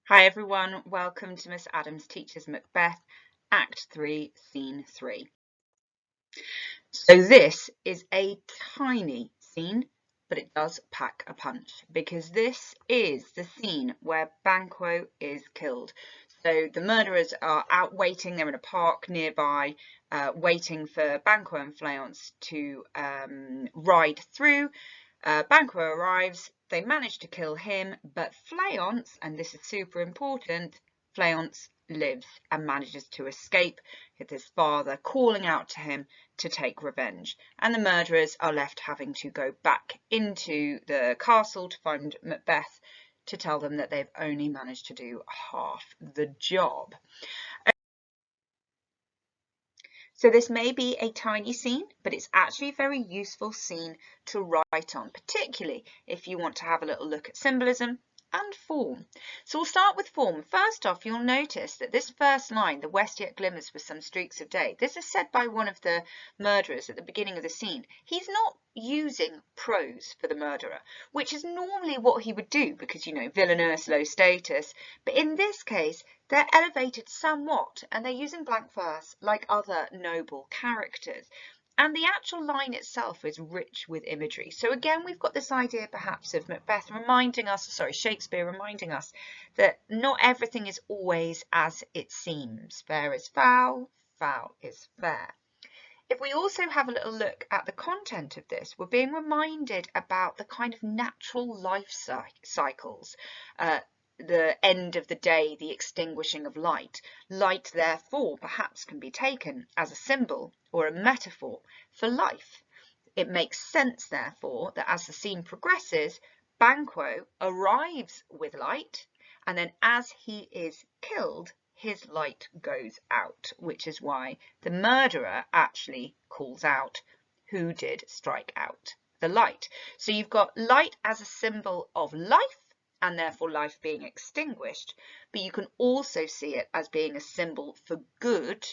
Hi everyone, welcome to Miss Adams Teaches Macbeth, Act 3, Scene 3. So this is a tiny scene, but it does pack a punch because this is the scene where Banquo is killed. So the murderers are out waiting, they're in a park nearby, waiting for Banquo and Fleance to ride through. Banquo arrives, they manage to kill him, but Fleance, and this is super important, Fleance lives and manages to escape, with his father calling out to him to take revenge. And the murderers are left having to go back into the castle to find Macbeth to tell them that they've only managed to do half the job. So this may be a tiny scene, but it's actually a very useful scene to write on, particularly if you want to have a little look at symbolism and form. So we'll start with form. First off, you'll notice that this first line, the west yet glimmers with some streaks of day, this is said by one of the murderers at the beginning of the scene. He's not using prose for the murderer, which is normally what he would do because, you know, villainous, low status. But in this case, they're elevated somewhat and they're using blank verse like other noble characters. And the actual line itself is rich with imagery. So again, we've got this idea perhaps of Macbeth reminding us, Shakespeare reminding us that not everything is always as it seems. Fair is foul, foul is fair. If we also have a little look at the content of this, we're being reminded about the kind of natural life cycles, the end of the day, the extinguishing of light. Light, therefore, perhaps can be taken as a symbol or a metaphor for life. It makes sense, therefore, that as the scene progresses, Banquo arrives with light, and then as he is killed, his light goes out, which is why the murderer actually calls out, "Who did strike out the light?" So you've got light as a symbol of life, and therefore life being extinguished, but you can also see it as being a symbol for good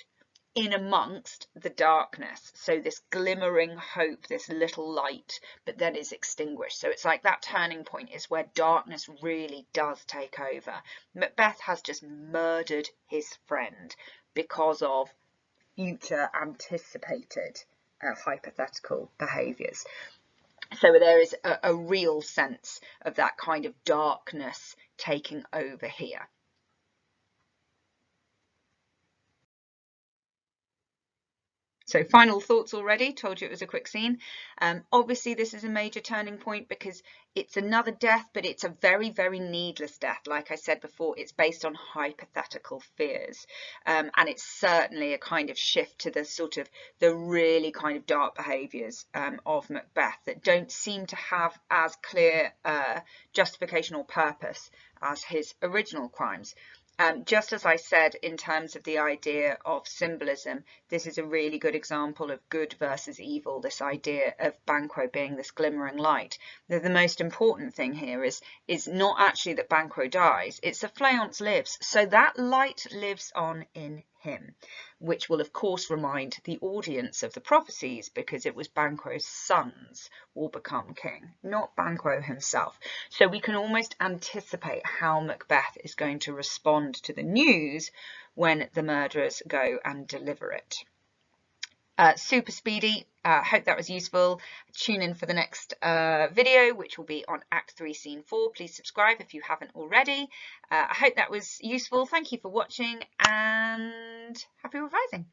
in amongst the darkness. So this glimmering hope, this little light, but then is extinguished. So it's like that turning point is where darkness really does take over. Macbeth has just murdered his friend because of future anticipated hypothetical behaviours. So there is a real sense of that kind of darkness taking over here. So final thoughts already, told you it was a quick scene. Obviously this is a major turning point because it's another death, but it's a very, very needless death. Like I said before, it's based on hypothetical fears. And it's certainly a kind of shift to the sort of the really kind of dark behaviours of Macbeth that don't seem to have as clear justification or purpose as his original crimes. Just as I said, in terms of the idea of symbolism, this is a really good example of good versus evil, this idea of Banquo being this glimmering light. The most important thing here is not actually that Banquo dies, it's that Fleance lives. So that light lives on in him, which will of course remind the audience of the prophecies because it was Banquo's sons will become king, not Banquo himself. So we can almost anticipate how Macbeth is going to respond to the news when the murderers go and deliver it. Super speedy. Hope that was useful. Tune in for the next video, which will be on Act 3, Scene 4. Please subscribe if you haven't already. I hope that was useful. Thank you for watching and happy revising.